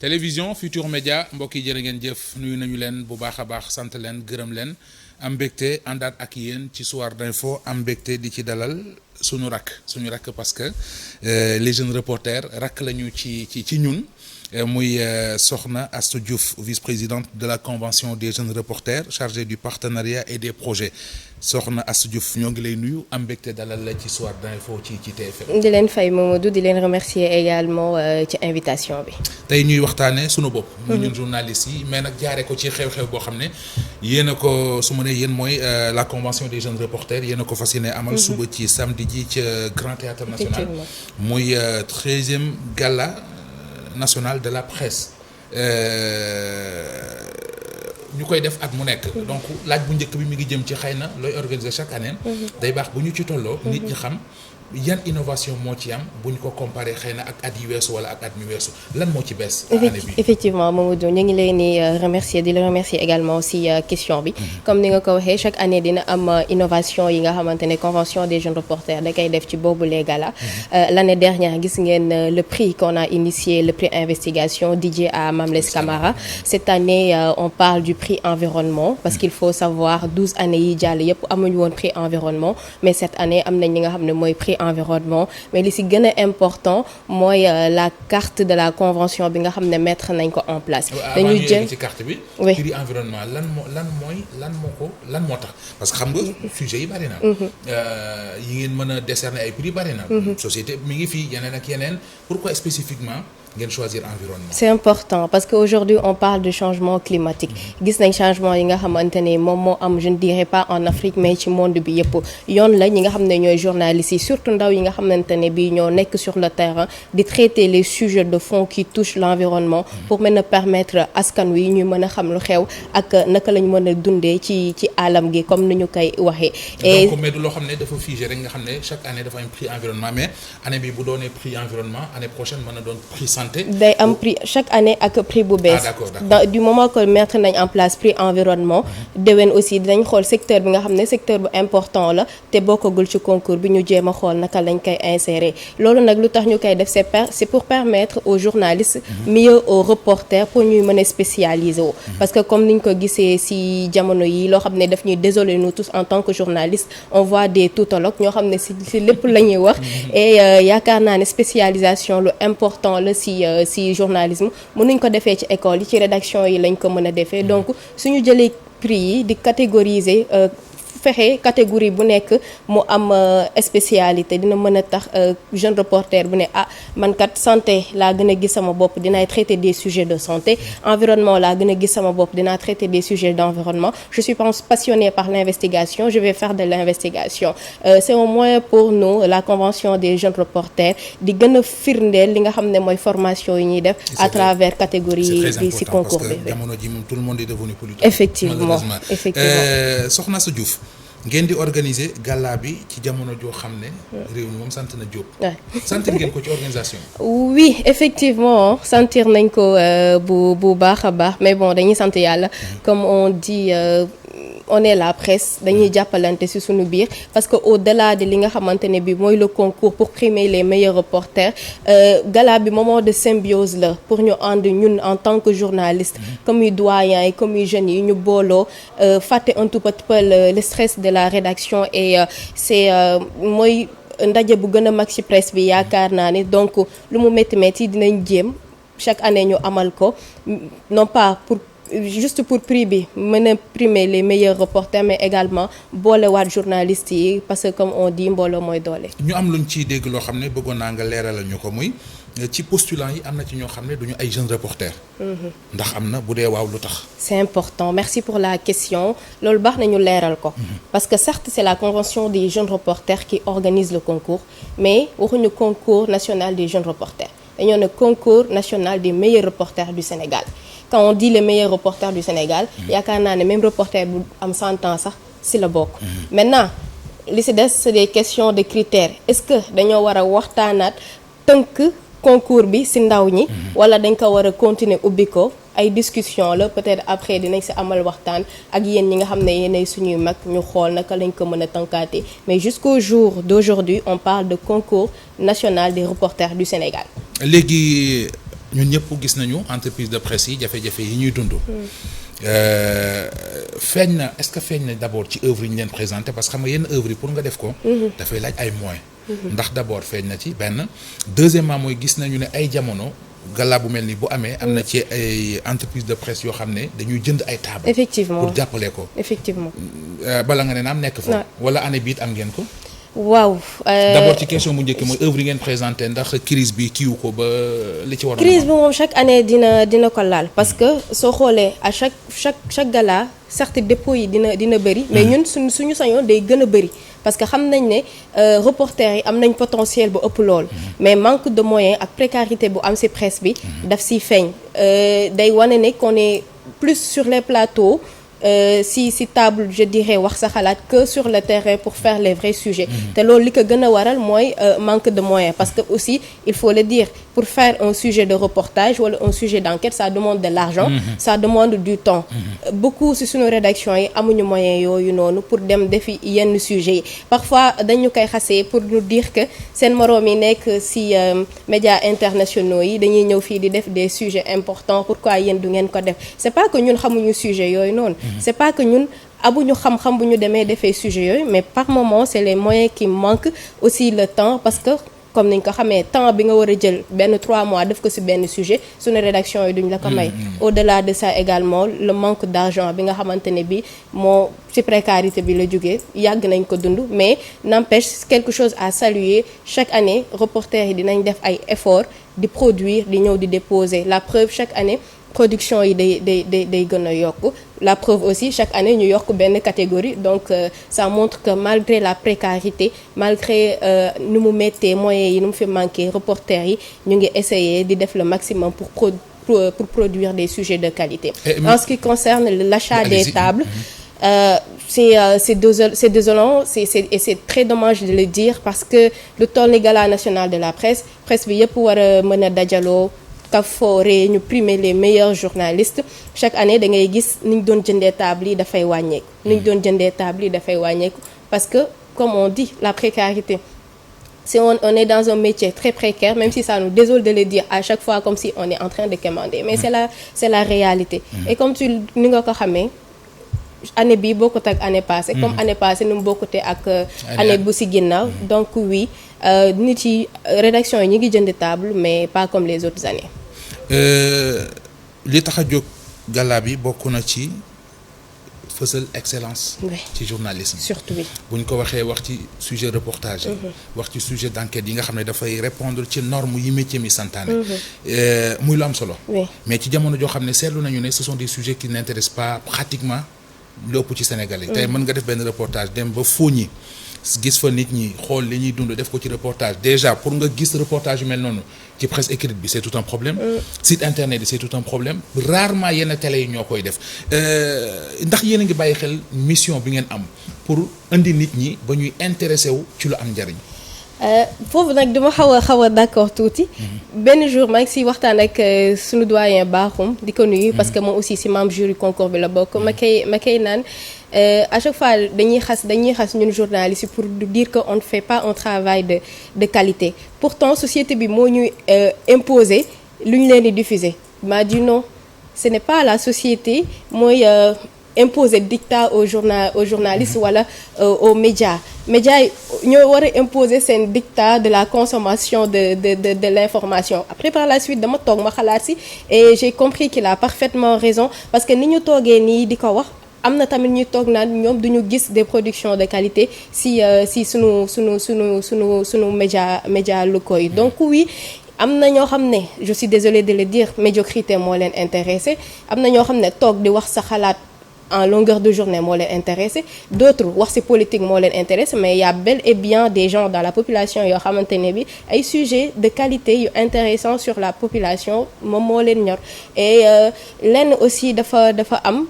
télévision Futur Média mbokk yi jërë ngeen jëf nuyu nañu leen bu baax a baax sant leen gërëm leen am mbégte àndaat ak yéen ci soir d'info am mbégte di ci dalal suñu rakk parce que les jeunes reporters rakk lañu ci ñun muy Sokhna Astou Diouf vice-présidente de la convention des jeunes reporters chargée du partenariat et des projets Sokhna Astou Diouf ñoo ngi lay nuyu am mbégte dalal la ci soir d'info ci TFM. di leen fay Mamadou di leen remercier également ci invitation bi. tey ñuy waxtaanee sunu bopp. muy ñun journalistes yi mais nag jaaree ko ci xew-xew boo xam ne yéen a ko su ma nee yéen mooy la convention des jeunes reporters yéen a ko fas yéene amal. suba ci samedi ji ca Grand Théâtre National. muy 13e gala national de la presse. ñu koy def at mu nekk. donc laaj bu njëkk bi mi ngi jëm ci xëy na looy organiser chaque année. day baax bu ñu ci tolloo. nit ñi xam yan innovation moo ci am bu ñu ko comparé xëy na ak at yi weesu wala ak at mi weesu lan moo ci bees. année bi effectivement Mamadou ñu ngi leen di remercier di la remercier également si question bi. comme ni nga ko waxee chaque année dina am innovation yi nga xamante ne convention des jeunes reporters da koy def ci boobu les galas. L'année dernière gis ngeen le prix qu'on a initié le prix investigation dédié à Mamles Camara. Cette année on parle du prix environnement parce qu'il faut savoir 12 années yi jàll yëpp amuñu woon prix environnement mais cette année am nañ ñi nga xam ne mooy prix environnement mais li si gën a important mooy la carte de la convention bi nga xam ne mettre nañ ko en place. dañuy jël ci carte bi. oui prix environnement lan moo tax parce que xam nga sujet yi bari na. yi ngeen mën a décerner ay prix bari na. société mi ngi fii yeneen ak yeneen pourquoi spécifiquement ngeen choisir environnement. c'est important parce que aujourd'hui on parle de changement climatique gis nañ changement yi nga xamante ne moom moo am je ne dirais pas en Afrique mais ci monde bi yëpp yoon la ñi nga xam ne ñooy journalistes yi surtout ndaw yi nga xamante ne bii ñoo nekk sur le terrain di traiter les sujets de fond qui touchent l'environnement pour mën a permettre askan wi ñu mën a xam lu xew ak naka lañ mën a dundee ci alam gi comme ni ñu koy waxee. et donc mais du loo xam ne dafa figé rek nga xam ne chaque année dafa am prix environnement mais année bi bu doonee prix environnement année prochaine mën na doon prix santé. day am prix chaque année ak prix bu bees. Du moment que mettre nañ en place prix environnement. déwén aussi dinañ xool secteur bi nga xam ne secteur bu important la te bokkagul ci concours bi ñu jéem a xool naka lañ koy insérer loolu nag lu tax ñu koy def c'est pour permettre aux journalistes. mieux aux reporters pour ñuy mën a spécialiser wu. parce que comme niñ ko gisee ci jamono yi loo xam ne daf ñuy désoler nous tous en tant que journalistes on voit des tautologues ñoo xam ne ci lépp la ñuy wax. et yaakaar naa ne spécialisation lu important la ci journalisme mënuñ ko defee ci école yi ci rédaction yi lañ ko mën a defee donc suñu jëlee prix yi di catégoriser fexe catégorie bu nekk mu am spécialité dina mën a tax jeune reporter bu ne man kat santé laa gën a gis sama bopp dinaay traiter des sujets de santé environnement laa gën a gis sama bopp dinaa traiter des sujets d'environnement je suis passionnée par l'investigation je vais faire de l'investigation c'est au moins pour nous la convention des jeunes reporters di gën a firndeel li nga xam ne mooy formation yi ñuy def à travers catégorie bi ci concours bi. parce que jamono ji moom tout le monde est devenu politique. effectivement Sokhna Astou Diouf ngeen di organiser gala bi ci jamono joo xam ne. réew mi moom sant na Diop. sentir ngeen ko ci organisation. oui effectivement sentir nañ ko bu baax a baax mais bon dañuy sant yàlla comme on dit. on est la presse dañuy jàppalante ci suñu biir parce que au-delà de li nga xamante ne bi mooy le concours pour primer les meilleurs reporters gala bi moment de symbiose la pour ñu ànd ñun en tant que journaliste comme yu doyens yi comme yu jeunes yi ñu booloo fàtte un tout petit peu le stress de la rédaction et c'est mooy ndaje bu gën a mag ci presse bi yaakaar naa ne donc lu mu métti dinañ jéem chaque année ñu amal ko non pas juste pour prix bi mën a primer les meilleurs reporters mais également boolewaat journalistes yi parce que comme on dit mbooloo mooy doole. ñu am luñ ciy dégg loo xam ne bëggoon naa nga leeralal ñu ko muy ci postulants yi am na ci ñoo xam ne duñu ay jeunes reporters. ndax am na bu dee waaw lu tax. c'est important merci pour la question loolu baax na ñu leeral ko. parce que certes c'est la convention des jeunes reporters qui organise le concours mais waxuñu concours national des jeunes reporters dañoo ne concours national des meilleurs reporters du Sénégal. quand on dit les meilleurs reporters du Sénégal yaakaar naa ne même reporter bu am 100 ans sax ci la bokk. maintenant li ci des c'est des questions de critères est-ce que dañoo war a waxtaanaat tënk concours bi ci ndaw ñi. wala dañ ko war a continuer ubbi ko ay discussion la peut-être après dinañ ci amal waxtaan ak yéen ñi nga xam ne yéenay suñuy mag ñu xool naka lañ ko mën a tënkaate mais jusqu'au jour d'aujourd'hui on parle de concours national des reporters du Sénégal. léegi ñun ñëpp gis nañu entreprise de presse yi jafe-jafe yi ñuy dund. feeñ na est-ce que feeñ na d'abord ci œuvre yi ñu leen présenté parce que xam nga yenn œuvre yi pour nga def ko. dafay laaj ay moyens. ndax d'abord feeñ na ci benn. deuxièmement mooy gis nañu ne ay jamono gala bu mel ni bu amee. am na ci ay entreprise de presse yoo xam ne dañuy jënd ay table. effectivement pour jàppale ko. effectivement. bala nga ne naam nekk fa. wala année biit am ngeen ko. waaw. d'abord ci question bu njëkk mooy œuvre yi ngeen présenté ndax crise bi kiiwu ko ba li ci waroon. crise bi moom chaque année dina ko laal parce que soo xoolee à chaque gala certes dépôt yi dina bëri. mais ñun suñu sañoon day gën a bëri. parce que xam nañ ne reporters yi am nañ potentiel bu ëpp lool. mais manque de moyens ak précarité bu am ci presse bi. daf ciy feeñ. day wane ne qu'on est plus sur les plateaux. si table je dirais wax sa xalaat que sur le terrain pour faire les vrais sujets te loolu li ko gën a waral mooy manque de moyens parce que aussi il faut le dire pour faire un sujet de reportage wala un sujet d'enquête ça demande de l'argent ça demande du temps beaucoup si suñu rédaction yi amuñu moyens yooyu noonu pour dem defi yenn sujets yi parfois dañu koy xasee pour nous dire que seen moroom yi nekk si médias internationaux yi dañuy ñëw fii di def des sujets importants pourquoi yéen du ngeen ko def c'est pas que ñun xamuñu sujet yooyu noonu c'est pas que ñun amuñu xam-xam bu ñu demee defee sujet yooyu mais par moment c'est les moyens qui manquent aussi le temps parce que comme niñ ko xamee temps bi nga war a jël benn 3 mois def ko ci benn sujet suñu rédaction yi duñ la ko may au-delà de ça également le manque d'argent bi nga xamante ne bi moo ci précarité bi la jógee yàgg nañ ko dund mais n'empêche quelque chose à saluer chaque année reporters yi dinañ def ay efforts di produire di ñëw di déposer la preuve chaque année production yi day gën a yokk la preuve aussi chaque année ñu yokk benn catégorie donc ça montre que malgré la précarité malgré nu mu méttee moyens yi nu mu fi manqué reporters yi ñu ngi essayer di def le maximum pour produire des sujets de qualité. En ce qui concerne l'achat des tables c'est désolant et c'est très dommage de le dire parce que lu toll ni gala national de la presse bi yëpp war a mën a dajaloo kafoore ñu primer les meilleurs journalistes chaque année da ngay gis ni ñu doon jëndee table yi dafay wàññeeku parce que comme on dit la précarité si on est dans un métier très précaire même si ça nous désole de le dire à chaque fois comme si on est en train de quémander mais c'est la réalité et comme ni nga ko xamee année bi bokkut ak année passée comme année passée nu mu bokkutee ak année bu ci ginnaaw donc oui nit yi rédaction yi ñu ngi jënd table mais pas comme les autres années. li tax a jóg gala bi bokk na ci fësal excellence. ci journalisme. surtout oui. bu ñu ko waxee wax ci sujet reportage. wax ci sujet d'enquête yi nga xam ne dafay répondre ci normes yi métier mi santaane. muy lu am solo. mais ci jamono joo xam ne seetlu nañu ne ce sont des sujets qui n'intéressent pas pratiquement lépp ci Sénégalais. tey mën nga def benn reportage dem ba Fogny gis fa nit ñi xool li ñuy dund def ko ci reportage déjà pour nga gis reportage yu mel noonu ci presse écrite bi c'est tout un problème. site internet bi c'est tout un problème rarement yenn télé yi ñoo koy def ndax yéen a ngi bàyyi xel mission bi ngeen am pour indi nit ñi ba ñuy intéressé wu ci lu am njariñ. foofu nag dama xaw a d'accord tuuti. benn jour maa ngi si waxtaan ak sunu doyen Bakhoum di ko nuyu. parce que moom aussi si membre jury concours bi la bokk. ma koy naan à chaque fois dañuy xas ñun journalistes yi pour dire que on ne fait pas un travail de qualité pourtant société bi moo ñuy imposer lu ñu leen di diffuser. m'a dit non ce n'est pas la société mooy. imposer dictat aux journalistes wala aux médias yi ñoo war a imposer seen dictat de la consommation de l'information après par la suite dama toog ma xalaat si et j'ai compris qu'il a parfaitement raison parce que ni ñu toogee nii di ko wax am na tamit ñuy toog naan ñoom duñu gis des productions de qualité si sunu média locaux yi donc oui am na ñoo xam ne je suis désolée de le dire médiocrité moo leen intéressé am na ñoo xam ne toog di wax sa xalaat en longueur de journée moo leen intéressé d'autres wax ci politique moo leen intéressé mais il y a bel et bien des gens dans la population yoo xamante ne bi ay sujets de qualité yu intéressants sur la population moom moo leen ñor et lenn aussi dafa am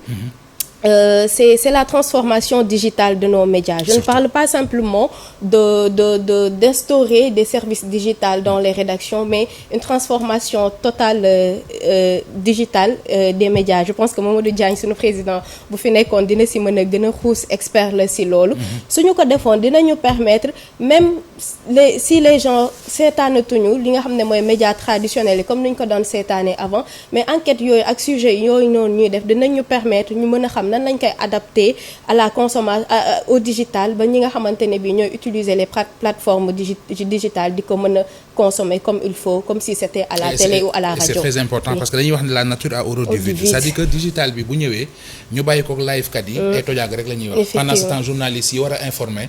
c'est la transformation digitale de nos médias. Je ne parle pas simplement d'instaurer des services digitaux dans les rédactions, mais une transformation totale digitale des médias. Je pense que Mamadou Diagne sunu président bu fi nekkoon dina si mën a gën a xuus expert la si loolu. suñu ko defoon dinañu permettre même si les gens seetaanatuñu li nga xam ne mooy médias traditionnels yi comme ni ñu ko doon seetaanee avant mais enquête yooyu ak sujet yooyu noonu ñuy def dinañ ñu permettre ñu mën a xam nan lañ koy adapter à la consommation au digital ba ñi nga xamante ne bii ñooy utiliser les plateformes digitales di ko mën a consommer comme il faut comme si c'était à la télé ou à la radio. C'est très important parce que dañuy wax ne la nature a horreur du vide. C'est-à-dire que digital bi bu ñëwee ñu bàyyi ko live kat yi. ay tojaag rek la ñuy wax. pendant ce temps journalistes yi war a informer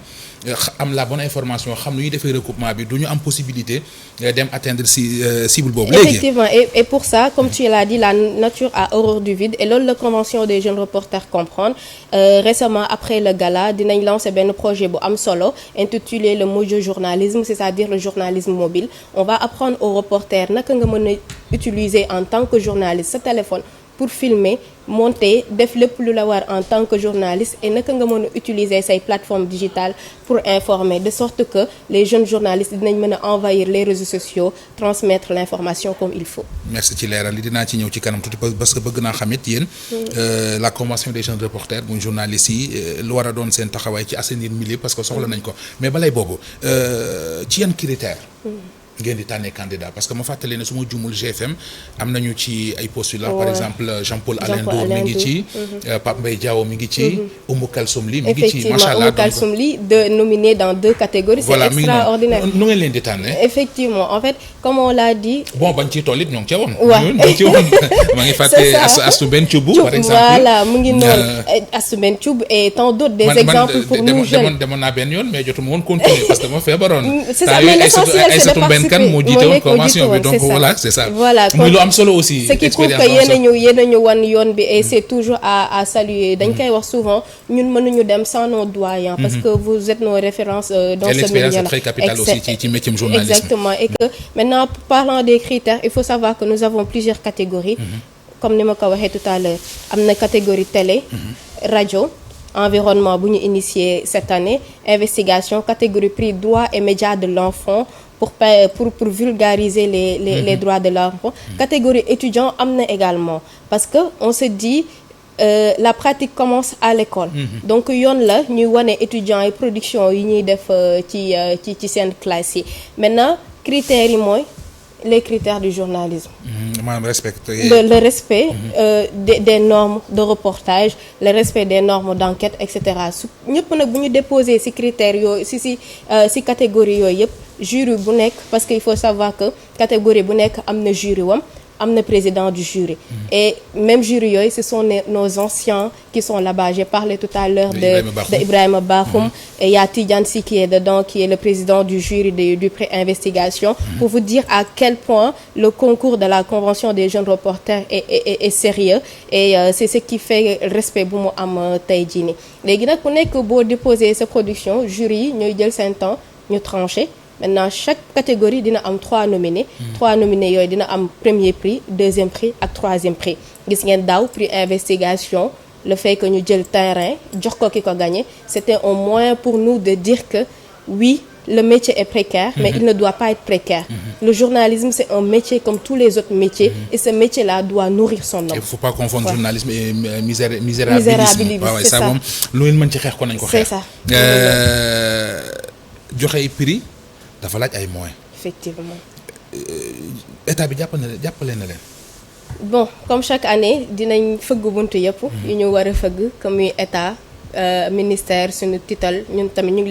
am la bonne information xam nu ñuy defee recoupement bi du ñu am possibilité dem atteindre cible boobu. léegi effectivement et pour ça comme tu l'as dit la nature a horreur du vide et loolu la convention des jeunes reporters comprendre récemment après le gala dinañ lancer benn projet bu am solo intitulé le mojo journalisme c'est-à-dire le journalisme mobile. On va apprendre aux reporters naka nga mën a utiliser en tant que journaliste sa téléphone pour filmer monter def lépp lu la war en tant que journaliste et naka nga mën a utiliser say plateformes digitales pour informer de sorte que les jeunes journalistes dinañ mën a envahir les réseaux sociaux transmettre l'information comme il faut. merci ci leeral li dinaa ci ñëw ci kanam tuuti parce que bëgg naa xamit yéen la convention des jeunes reporters muy journalistes yi lu war a doon seen taxawaay ci assainir milieu parce que soxla nañ ko mais balay boobu ci yan critères ngeen di tànnee candidat parce que ma fàttali ne su ma jumul GFM am nañu ci ay postulants par exemple Jean-Paul Alain Ndour mi ngi ci Pape Mbaye Diaw mi ngi ci Oumou Kalsoum Ly mi ngi ci macha allah Oumou Kalsoum Ly nominé dans 2 catégories voilà, c'est extraordinaire nu ngeen leen di tànnee effectivement en fait comme on l'a dit bon bañ ciy toll it ñoo ngi ca woon waaw ñoo ngi ci woon maa ngi fàtte Astou Ben Thioub par exemple voilà mu ngi noonu Astou Ben Thioub et tant d'autres des exemples pour nous jeunes demoon naa benn yoon mais jotuma woon continuer parce que dama feebaroon c'est ça mais l'essentiel c'est de participer kan moo jiite woon convention bi donc voilà c'est ça voilà muy lu am solo aussi ce qui prouve que yéen a ñu wan yoon bi et c'est toujours à saluer dañ koy wax souvent ñun mënuñu dem sans nos doyens parce que vous êtes nos références dans ce milieu là. L'expérience est très capitale aussi ci métier journalisme. Exactement et que maintenant parlant des critères il faut savoir que nous avons plusieurs catégories comme ni ma ko waxee tout à l'heure am na catégorie télé radio environnement bu ñu initié cette année investigation catégorie prix droits et médias de l'enfant pour vulgariser les droits de l'enfant catégorie étudiant am na également parce que on se dit la pratique commence à l'école donc yoon la ñuy wane étudiants yi production yi ñuy def ci seen classe yi maintenant critères yi mooy les critères du journalisme maanaam le respect des normes de reportage le respect des normes d'enquête etc su ñëpp nag bu ñu déposer ci critères yooyu ci catégorie yooyu yëpp jury bu nekk parce que il faut savoir que catégorie bu nekk am na jury wam am na président du jury et même jury yooyu ce sont nos anciens qui sont là-bas j'ai parlé tout à l'heure de Ibrahima Bakhoum et il y a Tidiane Sy qui est dedans qui est le président du jury du prix investigation pour vous dire à quel point le concours de la convention des jeunes reporters est sérieux et c'est ce qui fait respect bu mu am tey jii nii léegi nag ku nekk boo déposer sa production jury yi ñooy jël seen temps ñu trancher maintenant chaque catégorie dina am 3 nominés 3 nominés yooyu dina am premier prix deuxième prix ak troisième prix gis ngeen daaw prix investigation le fait que ñu jël terrain jox ko ki ko gagné c'était un moyen pour nous de dire que oui le métier est précaire mais il ne doit pas être précaire le journalisme c'est un métier comme tous les autres métiers et ce métier-là doit nourrir son nom. Il faut pas confondre journalisme et misérabilisme waaw ça moom lu ngeen mën ci xeex ko nañ ko xeex. C'est ça joxe ay prix dafa laaj ay moyens. Effectivement. état bi jàppale na leen. bon comme chaque année dinañ fëgg buntu yëpp. yu ñu war a fëgg comme muy état ministère suñu tutelle ñun tamit ñu ngi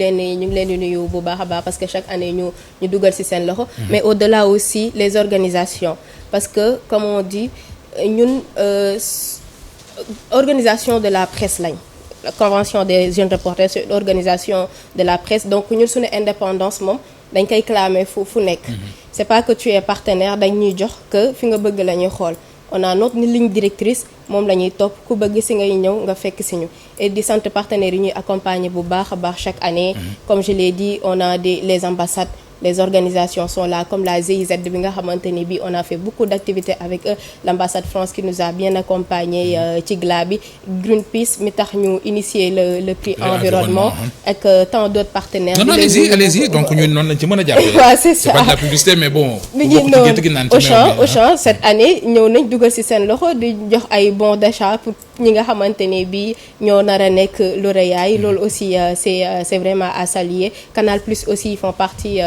leen di nuyu bu baax a baax parce que chaque année ñu dugal ci seen loxo. mais au-delà aussi les organisations parce que comme on dit ñun organisation de la presse lañ. La convention des jeunes reporters c'est une organisation de la presse donc ñun suñu indépendance moom dañ koy clamer fu nekk c'est pas que tu es partenaire dañ ñuy jox que fi nga bëgg la ñuy xool on a notre ligne directrice moom la ñuy topp ku bëgg ci ngay ñëw nga fekk ci ñu et di sant partenaires yi ñuy accompagner bu baax a baax chaque année comme je l'ai dit on a les ambassades les organisations sont là comme la GIZ bi nga xamante ni bi on a fait beaucoup d'activités avec eux, l'ambassade France qui nous a bien accompagnés ci GLA bi, Greenpeace mi tax ñu initier le prix environnement ak tant d'autres partenaires. Non, allez-y donc ñun noonu lañ ci mën a jàppale. waaw c'est ça, c'est pas de la publicité mais bon. mi ngi noonu Auchan cette année ñëw nañ dugal ci seen loxo di jox ay bons d'achat pour ñi nga xamante ne bi ñoo nar a nekk lauréats yi. Loolu aussi c'est vraiment à saluer. Canal Plus aussi ils font partie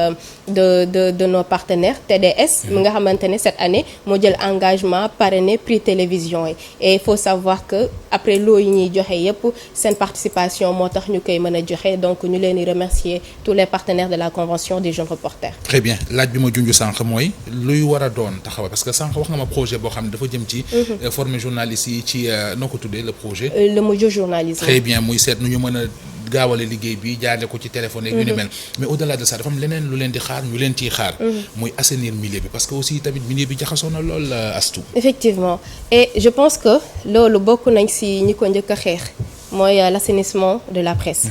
de nos partenaires. TDS mi nga xamante ne cette année moo jël engagement parrainer prix télévision yi, et il faut savoir que après loo yi ñuy joxe yépp seen participation moo tax ñu koy mën a joxe, donc ñu leen di remercier tous les partenaires de la convention des jeunes reporters. Très bien, laaj bi ma junj sànq mooy luy war a doon taxawa parce que sànq wax nga ma projet boo xam ne dafa jëm ci former journalistes yi ci noo ko tuddee le projet. le mojo journalisme. Très bien, muy seet nu ñu mën a gaawale liggéey bi jaarale ko ci téléphone yu ni mel, mais au-delà de ça dafa am leneen lu leen di xaar ñu leen ciy xaar. muy assainir milieu bi parce que aussi tamit milieu bi jaxasoo na lool Astou. Effectivement, et je pense que loolu bokk nañ ci ñi ko njëkk a xeex mooy l'assainissement de la presse.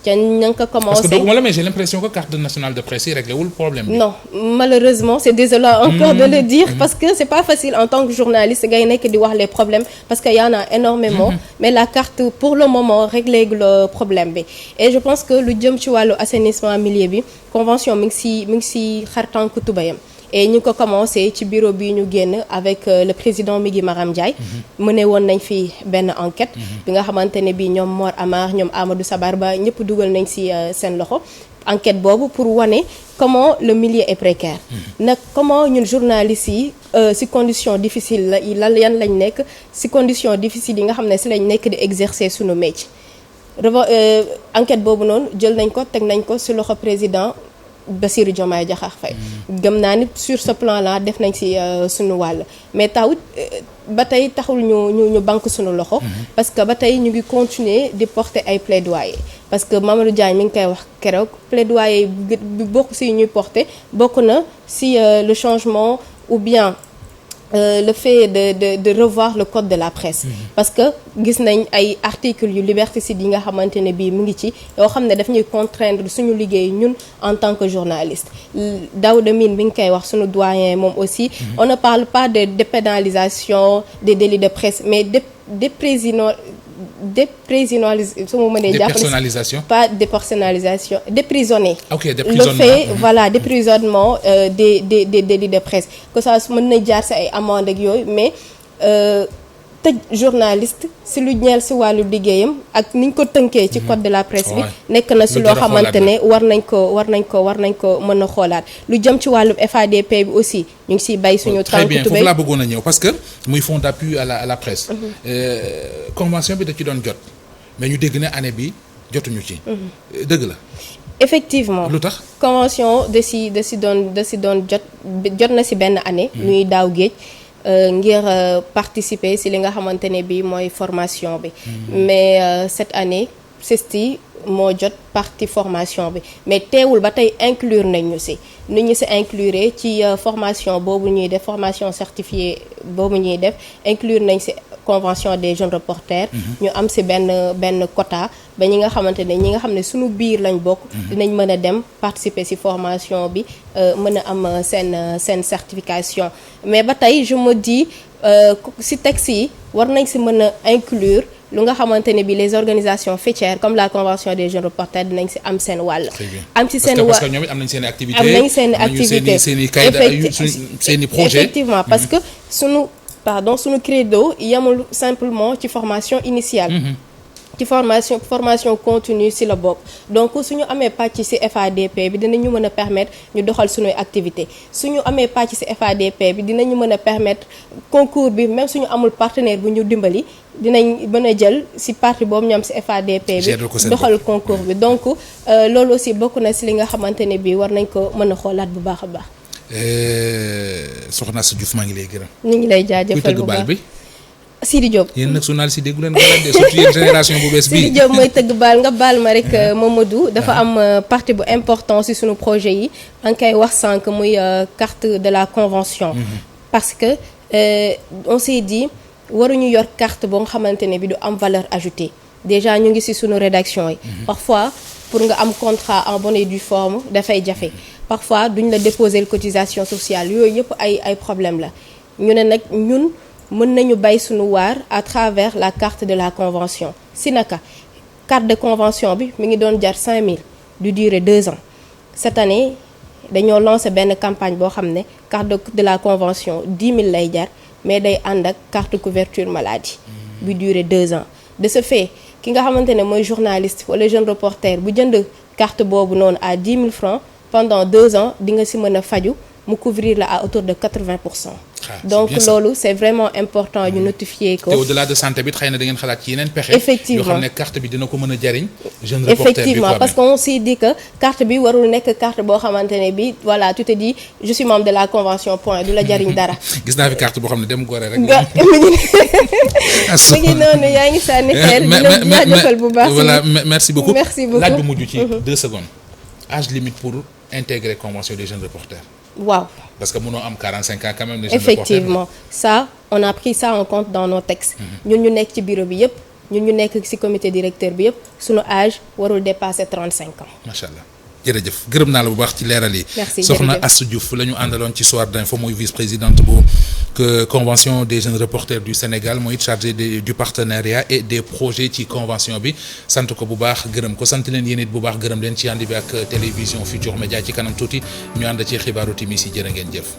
ca ña nga ko commencé parce que donc mais j'ai l'impression que carte nationale de presse yi réglé wul problème bi. Non, malheureusement c'est désolant encore de le dire parce que c'est pas facile en tant que journaliste ngay nekk di wax les problèmes parce que y en a énormément mais la carte pour le moment réglé le problème bi, et je pense que lu jëm ci wàllu assainissement milieu bi convention mi ngi ci xar tànk tubayam. Et ñu ko commencé ci bureau bi ñu génn avec le président Migui Maram Ndiaye. mëne woon nañ fi benn enquête bi nga xamante ne bi ñoom Mor Amar ñoom Amadou Sabar Ba ñëpp dugal nañ ci seen loxo. Enquête boobu pour wane comment le milieu est précaire. nag comment ñun journalistes yi ci conditions difficiles la yan lañ nekk ci conditions difficiles yi nga xam ne ci lañ nekk di exercer sunu métier. Enquête boobu noonu jël nañ ko teg nañ ko ci loxo président Bassirou Diomaye Diakhar Faye. gëm naa ni sur ce plan là def nañ ci sunu wàll mais tawut ba tey taxul ñu banque sunu loxo. parce que ba tey ñu ngi continuer di porter ay plaidoyer parce que Mamadou Diagne mi ngi koy wax keroog plaidoyer bi bokk ci ñuy porter bokk na ci le changement ou bien le fait de revoir le code de la presse. parce que gis nañ ay articles yu liberticide yi nga xamante ne bii mu ngi ci yoo xam ne daf ñuy contraindre suñu liggéey ñun en tant que journaliste. Daouda Mine bi nga koy wax suñu doyen moom aussi. On ne parle pas de dépénalisation des délits de presse mais dépersonnalisation pas dépersonnalisation déprisonner. Ok, déprisonnement. Le fait voilà déprisonnement des délits de presse que ça mën na jaar ci ay amende ak yooyu mais tëj journaliste ci lu ñeel ci wàllu liggéeyam ak niñ ko tënkee ci code de la presse bi nekk na ci loo xamante ne war nañ ko mën a xoolaat. Lu jëm ci wàllu FADP bi aussi ñu ngi ciy bay suñu tànk tubéy. foofu laa bëggoon a ñëw parce que muy fonds d'appui à la presse. Convention bi da ci doon jot mais ñu dégg ne année bi jotuñu ci. dëgg la. Effectivement lu tax convention da ci doon jot na ci benn année. ñuy daaw géej. ngir participer ci li nga xamante ne bi mooy formation bi. mais cette année CESTI moo jot partie formation bi mais teewul ba tey inclure nañ ñu ci ni ñu ci inclure ci formation boobu ñuy def formation certifiée boobu ñuy def inclure nañ ci convention des jeunes reporters. ñu am ci benn quota ba ñi nga xamante ne ñi nga xam ne suñu biir lañ bokk. dinañ mën a dem participer ci formation bi mën a am seen certification mais ba tey je me dis ci texte yi war nañ ci mën a inclure lu nga xamante ne bi les organisations faîtières comme la convention des jeunes reporters dinañ ci am seen wàll. am ci seen parce que ñoom it am nañ seen activité am nañ seen activité seen i projet effectivement parce que suñu credo yamul simplement ci formation initiale. ci formation continue ci la bokk donc suñu amee pàcc ci FADP bi dinañu mën a permettre ñu doxal suñuy activité suñu amee pàcc ci FADP bi dinañu mën a permettre concours bi même suñu amul partenaire bu ñu dimbali dinañ mën a jël ci partie boobu ñu am ci FADP bi doxal concours bi donc loolu aussi bokk na ci li nga xamante ne bi war nañ ko mën a xoolaat bu baax a baax. Soxna Astou Diouf maa ngi lay gërëm. ñu ngi lay jaajëfal bu baax bi. Sidi Diop yéen nag journaliste yi déggu leen nga surtout yéen génération bu bees bii. Sidi Diop mooy tëgg baal nga baal ma rek Mamadou dafa am partie bu important ci sunu projet yi maa ngi koy wax sànq muy carte de la convention. parce que on s'est dit waruñu yor carte boo nga xamante ne bi du am valeur ajoutée déjà ñu ngi ci sunu rédaction yi. parfois pour nga am contrat en bonne et due forme dafay jafe parfois duñ la déposer cotisation sociale yooyu yëpp ay problème la ñu ne nag ñun mën nañu bay suñu waar à travers la carte de la convention si naka carte de convention bi mi ngi doon jar 5000 du durée 2 ans cette année dañoo lancé benn campagne boo xam ne carte de la convention 10 000 lay jar mais day ànd ak carte couverture maladie bu durée 2 ans de ce fait ki nga xamante ne mooy journaliste wala jeune reporter bu jënd carte boobu noonu à 10 000 francs pendant 2 ans di nga si mën a faju mu couvrir la à hauteur de 80%. Donc loolu c'est vraiment important ñu notifier ko. te au-delà de santé bi xëy na da ngeen xalaat ci yeneen pexe. effectivement yoo xam ne carte bi dina ko mën a jariñ. jeune reporter bi effectivement parce qu'on s'est dit que carte bi warul nekk carte boo xamante ne bi voilà tu te dis je suis membre de la convention point du la jariñ dara. gis naa fi carte boo xam ne dem Gorée rek. mi ngi noonu yaa ngi sànni xeer di la jaajëfal bu baax. voilà merci beaucoup. merci beaucoup laaj bu mujj ci 2 secondes. âge limite pour intégrer convention des jeunes reporters. waaw. parce que mënoo am 45 ans quand même. effectivement ça on a pris ça en compte dans nos textes. ñun ñu nekk ci bureau bi yëpp ñun ñu nekk ci comité directeur bi yëpp suñu âge warul dépasser 35 ans. macha allah jërëjëf gërëm naa la bu baax ci leeral yi. merci soxna Astou Diouf la ñu àndaloon ci Soir d'info mooy vice-présidente bu convention des jeunes reporters du Sénégal mooy chargé du partenariat et des projets ci convention bi sant ko bu baax gërëm ko sant leen yéen it bu baax gërëm leen ci ànd bi ak télévision Futurs Médias ci kanam tuuti ñu ànd ci xibaaru timis yi jërë ngeen jëf.